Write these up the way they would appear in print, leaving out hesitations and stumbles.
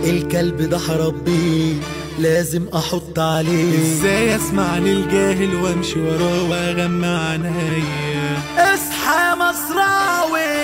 الكلب ده هربيه لازم احط عليه. ازاي اسمعني الجاهل وامشي وراه واغمى عينيا؟ اصحى يا مصراوي.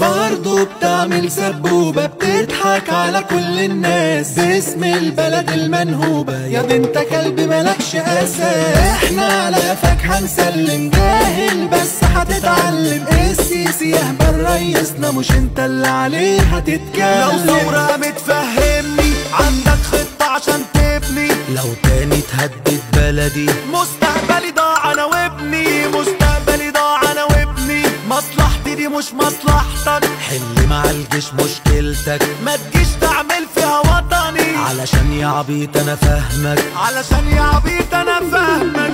برضه بتعمل سبوبة بتضحك على كل الناس باسم البلد المنهوبة. يا دي انت كلب ملكش اساس. احنا على قفاك هنسلم جاهل بس هتتعلم. السيسي يهبل ريسنا مش انت اللي عليه هتتكلم. لو ثورة متفهمني عندك خطة عشان تبني. لو تاني تهدد بلدي مستقبلي ضاع انا وابني. مستقبلي ضاع انا وابني. مصلحتي دي مش مصلحتك. حل مع الجيش مشكلتك. ما تجيش تعمل فيها وطني. علشان يا عبيط انا فاهمك. علشان يا عبيط انا فاهمك.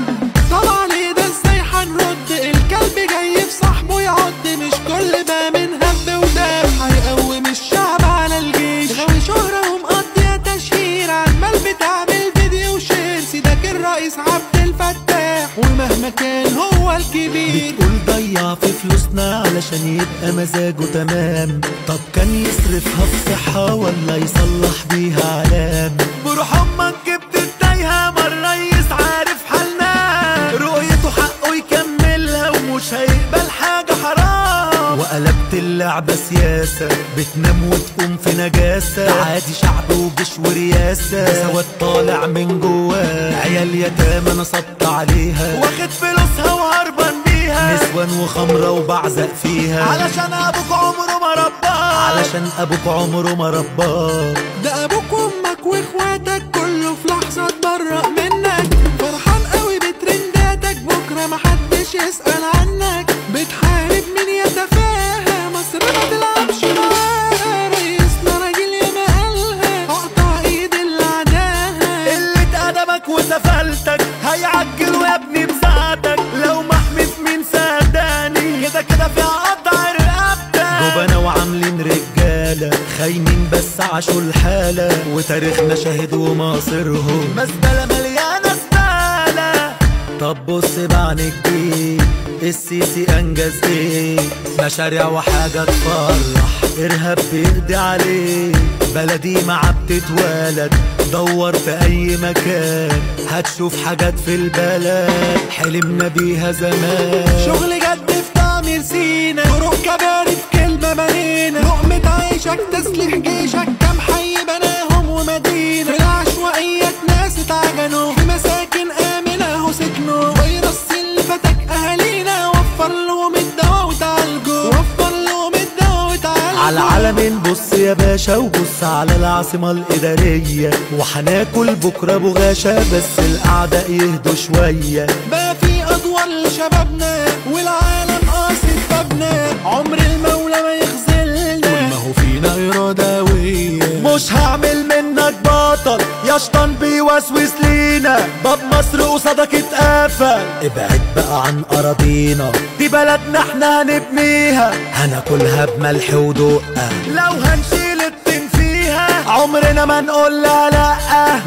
طبعا ايه ده ازاي هنرد؟ الكلب جاي في صاحبه يعض. مش كل ما من هب وداب هيقوم الشعب على الجيش. غاوي شهرة ومقضية تشهير عمال بتعمل فيديو شير. سيدك الرئيس عبد الفتاح ومهما كان هو الكبير. بتقول ضيع في فلوسنا علشان يبقى مزاجه تمام. طب كان يصرفها في صحة ولا يصلح بيها علام؟ بروح امك جبت التايهة ما الريس عارف حالنا. رؤيته حقه يكملها ومش هيقبل حاجة حرام. وقلبت اللعبة سياسة بتنام وتقوم في نجاسة. عادي شعب وجيش ورياسة سواد طالع من جواه. عيال يتامى نصبت عليها واخد فلوسها وهربان بيها. نسوان وخمرة وبعزق فيها. علشان ابوك عمره ما رباك. علشان ابوك عمره ما رباك. ده ابوك وامك واخواتك كله في لحظة اتبرأ منك. فرحان قوي بترنداتك بكرة محدش يسأل عنك. بتحارب مين يتفاهى؟ مصر ما تلعبش معاها. رئيسنا راجل ياما قالها اقطع ايد اللي عداها. قلة ادبك وسفلتك هيعجلوا يا ابني بساعتك. لو محمي في مين صدقني كده كده في قطع رقبتك. جبنا وعاملين رجالة خاينين بس عاشوا الحالة. وتاريخنا شاهد ومصيرهم مزبلة مليانة زبالة. طب بص بعينك دي السيسي انجز ايه؟ مشاريع وحاجة تفرح. ارهاب بيقضي عليه. بلدي معاه بتتولد. دور في اي مكان هتشوف حاجات في البلد حلمنا بيها زمان. شغل جد في تعمير سينا. طرق كباري في كلمة بنينا. لقمة عيشك تسليح جيشك. كام حي بناهم ومدينة. في العشوائيات ناس اتعجنوا. في مساكن آمنة اهو سكنوا. فيروس اللي فتك أهالينا. وفر لهم الدواء وتعالجوا. وفر لهم الدواء وتعالجوا. على العالمين بص يا باشا وبص على العاصمة الإدارية. وحناكل بكرة بغاشة بس الأعداء يهدوا شوية. بقى في أدوار لشبابنا والعالم قاصد بابنا. عمر المولى ما يخذلنا طول ما هو فينا إرادة قوية. مش هعمل منك بطل يا شطان بيوسوس لينا. باب مصر قصادك اتقفل. ابعد بقى عن أراضينا. دي بلدنا احنا هنبنيها. هناكلها بملح ودقة. لو هنشيل الطين فيها عمرنا ما نقول لا لا.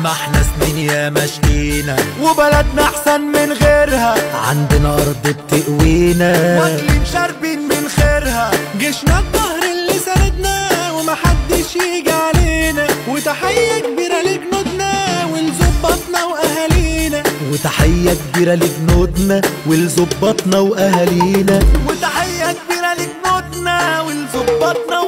ما احنا سنين يا مشينا وبلدنا احسن من غيرها. عندنا ارض بتقوينا واكلين شاربين من خيرها. جيشنا الظهر اللي ساندنا ومحدش يجي علينا. وتحية كبيرة لجنودنا ولظباطنا واهالينا. وتحية كبيرة لجنودنا ولظباطنا واهالينا. وتحية كبيرة لجنودنا ولظباطنا